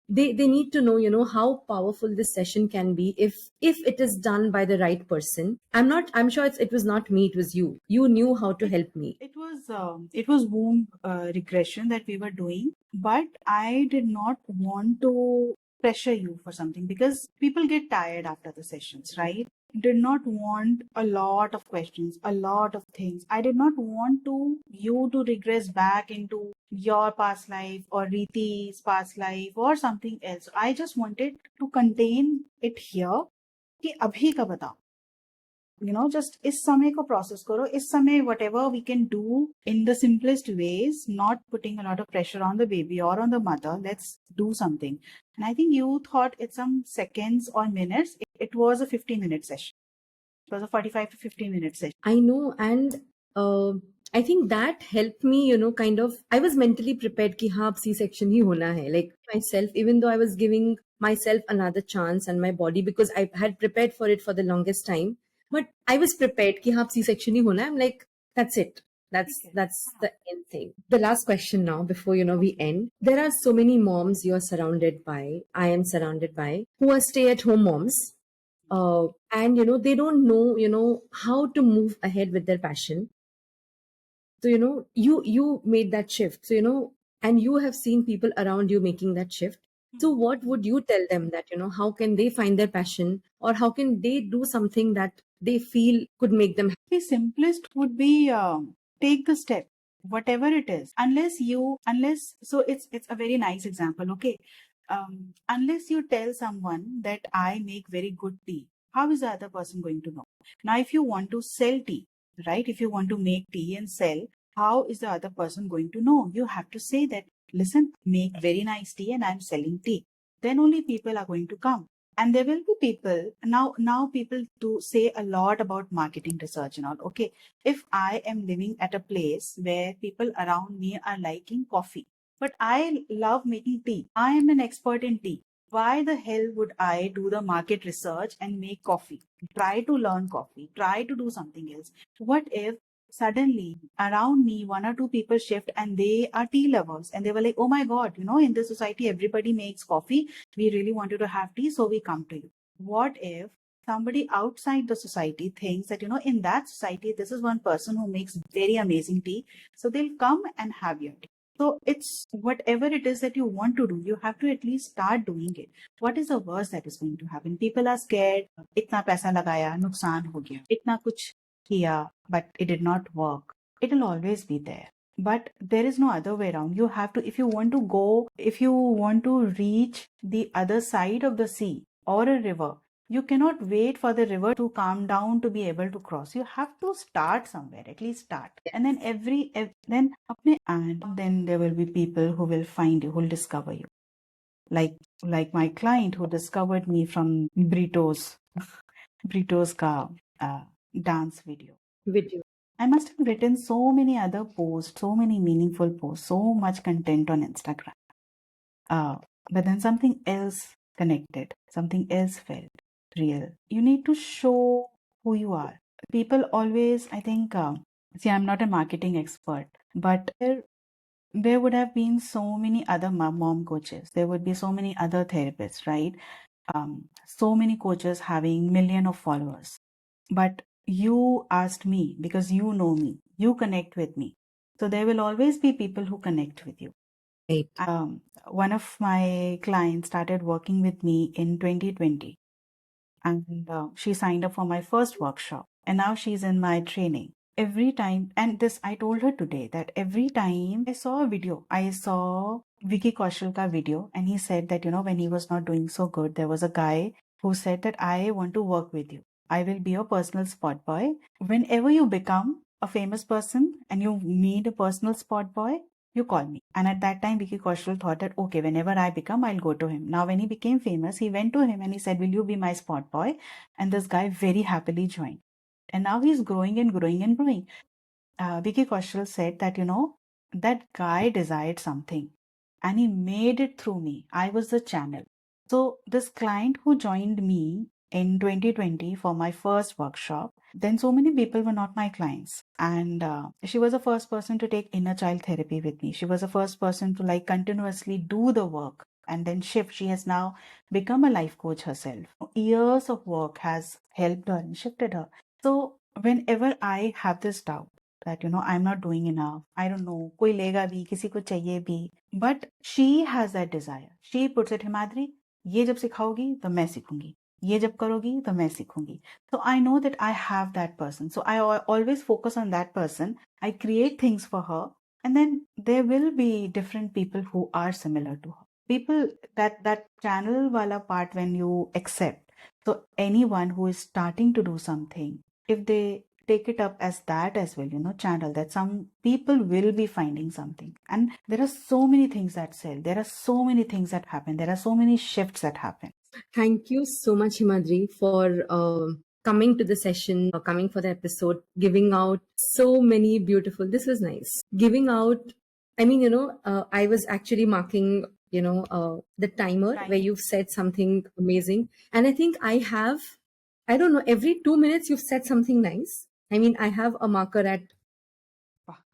they need to know, how powerful this session can be if it is done by the right person. I'm sure it was not me, it was you. You knew how to help me. It was womb regression that we were doing, but I did not want to pressure you for something because people get tired after the sessions, right? Did not want a lot of questions, a lot of things. I did not want you to regress back into your past life or Reeti's past life or something else. I just wanted to contain it here कि अभी का बताओ, just इस समय को process करो, इस समय whatever we can do in the simplest ways, not putting a lot of pressure on the baby or on the mother. Let's do something. And I think you thought it's some seconds or minutes. It was a 15-minute session. It was a 45 to 15-minute session. I know, and I think that helped me, kind of, I was mentally prepared कि हाँ, C-section ही होना है. Like myself, even though I was giving myself another chance and my body, because I had prepared for it for the longest time, but I was prepared कि हाँ, C-section ही होना है. I'm like, that's it. That's the end thing. The last question now, before we end. There are so many moms you're surrounded by, I am surrounded by, who are stay-at-home moms. And they don't know how to move ahead with their passion. So you made that shift. So and you have seen people around you making that shift. So what would you tell them that how can they find their passion, or how can they do something that they feel could make them happy? The simplest would be take the step, whatever it is. So it's a very nice example. Okay, unless you tell someone that I make very good tea, how is the other person going to know? Now, if you want to sell tea, right? If you want to make tea and sell, how is the other person going to know? You have to say that, listen, make very nice tea and I'm selling tea. Then only people are going to come. And there will be people now people do say a lot about marketing research and all. Okay, if I am living at a place where people around me are liking coffee, but I love making tea, I am an expert in tea, why the hell would I do the market research and make coffee? Try to learn coffee, try to do something else. What if suddenly around me one or two people shift and they are tea lovers and they were like, oh my God, in this society everybody makes coffee, we really wanted to have tea, so we come to you. What if somebody outside the society thinks that in that society this is one person who makes very amazing tea, so they'll come and have your tea. So it's whatever it is that you want to do, you have to at least start doing it. What is the worst that is going to happen? People are scared. इतना पैसा लगाया, नुकसान हो गया. इतना कुछ किया, but it did not work. It will always be there. But there is no other way around. You have to, if you want to reach the other side of the sea or a river, you cannot wait for the river to calm down to be able to cross. You have to start somewhere, at least start. And then then there will be people who will find you, who will discover you. Like my client who discovered me from Brito's ka dance video. I must have written so many other posts, so many meaningful posts, so much content on Instagram. But then something else connected, something else felt real. You need to show who you are. People always, I think, see, I'm not a marketing expert, but there would have been so many other mom coaches. There would be so many other therapists, right? So many coaches having million of followers. But you asked me because you know me, you connect with me. So there will always be people who connect with you. Right. One of my clients started working with me in 2020 and she signed up for my first workshop and now she's in my training. Every time, and this I told her today, that every time I saw a video, I saw Vicky Kaushal ka video, and he said that when he was not doing so good, there was a guy who said that I want to work with you. I will be your personal spot boy. Whenever you become a famous person and you need a personal spot boy, you call me. And at that time, Vicky Kaushal thought that, okay, whenever I become, I'll go to him. Now, when he became famous, he went to him and he said, will you be my spot boy? And this guy very happily joined. And now he's growing and growing and growing. Vicky Kaushal said that, that guy desired something and he made it through me. I was the channel. So this client who joined me in 2020 for my first workshop, then so many people were not my clients. And she was the first person to take inner child therapy with me. She was the first person to like continuously do the work and then shift. She has now become a life coach herself. Years of work has helped her and shifted her. So whenever I have this doubt, that I'm not doing enough, I don't know, koi lega bhi, kisi ko chahiye bhi, but she has that desire. She puts it, Himadri, ye jab sikhaogi to main सीखूंगी, ye jab karogi to main सीखूंगी. So I know that I have that person, so I always focus on that person. I create things for her, and then there will be different people who are similar to her. People, that channel wala part, when you accept, so anyone who is starting to do something, if they take it up as that as well, channel that, some people will be finding something. And there are so many things that sell. There are so many things that happen. There are so many shifts that happen. Thank you so much, Himadri, for coming to the session, coming for the episode, giving out so many beautiful. This was nice. Giving out. I mean, I was actually marking, the timer where you've said something amazing, and I think I have. I don't know. Every 2 minutes, you've said something nice. I mean, I have a marker at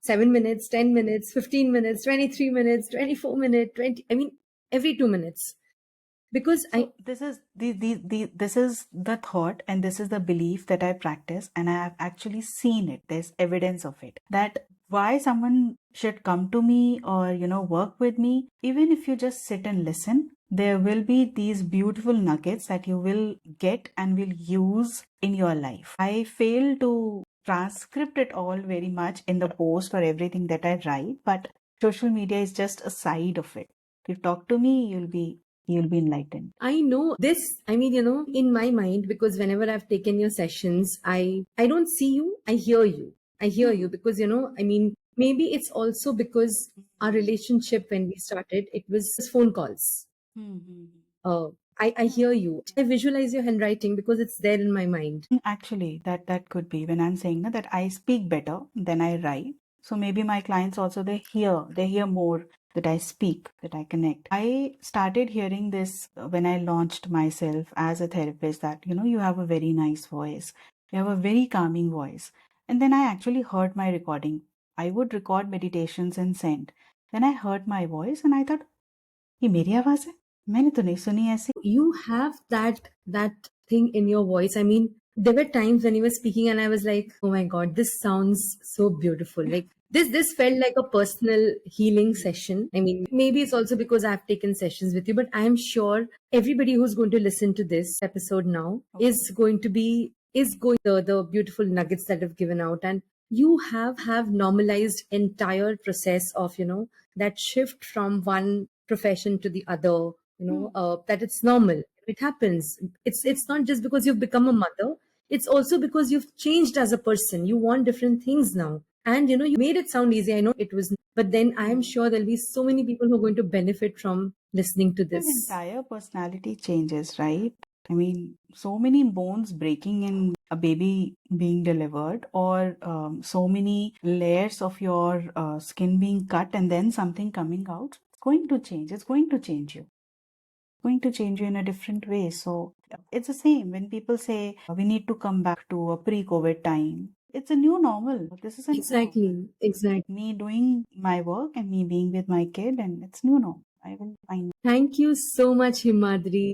7 minutes, 10 minutes, 15 minutes, 23 minutes, 24 minutes, 20. I mean, every 2 minutes. Because so this is this is the thought, and this is the belief that I practice, and I have actually seen it. There's evidence of it, that why someone should come to me or work with me. Even if you just sit and listen, there will be these beautiful nuggets that you will get and will use in your life. I fail to transcript it all very much in the post or everything that I write, but social media is just a side of it. If you talk to me, you'll be enlightened. I know this. I mean, in my mind, because whenever I've taken your sessions, I don't see you, I hear you. I hear you because, I mean, maybe it's also because our relationship when we started, it was phone calls. Uh, I hear you. I visualize your handwriting because it's there in my mind. Actually, that could be when I'm saying that I speak better than I write. So maybe my clients also, they hear more that I speak, that I connect. I started hearing this when I launched myself as a therapist, that you have a very nice voice, you have a very calming voice. And then I actually heard my recording. I would record meditations and send. Then I heard my voice and I thought, ये मेरी आवाज है, मैंने तो नहीं सुनी ऐसी. You have that thing in your voice. I mean, there were times when you were speaking and I was like, oh my God, this sounds so beautiful. Like this felt like a personal healing session. I mean, maybe it's also because I've taken sessions with you, but I'm sure everybody who's going to listen to this episode now is going the beautiful nuggets that I've given out. And you have normalized entire process of, that shift from one profession to the other, that it's normal. It happens. It's not just because you've become a mother. It's also because you've changed as a person. You want different things now. And, you made it sound easy. I know it was, but then I am sure there'll be so many people who are going to benefit from listening to Your this. entire personality changes, right? I mean, so many bones breaking in a baby being delivered, or so many layers of your skin being cut and then something coming out. It's going to change. It's going to change you. It's going to change you in a different way. So it's the same when people say we need to come back to a pre-COVID time. It's a new normal. This is a new normal. Exactly. Me doing my work and me being with my kid, and it's new normal. I will find. Thank you so much, Himadri.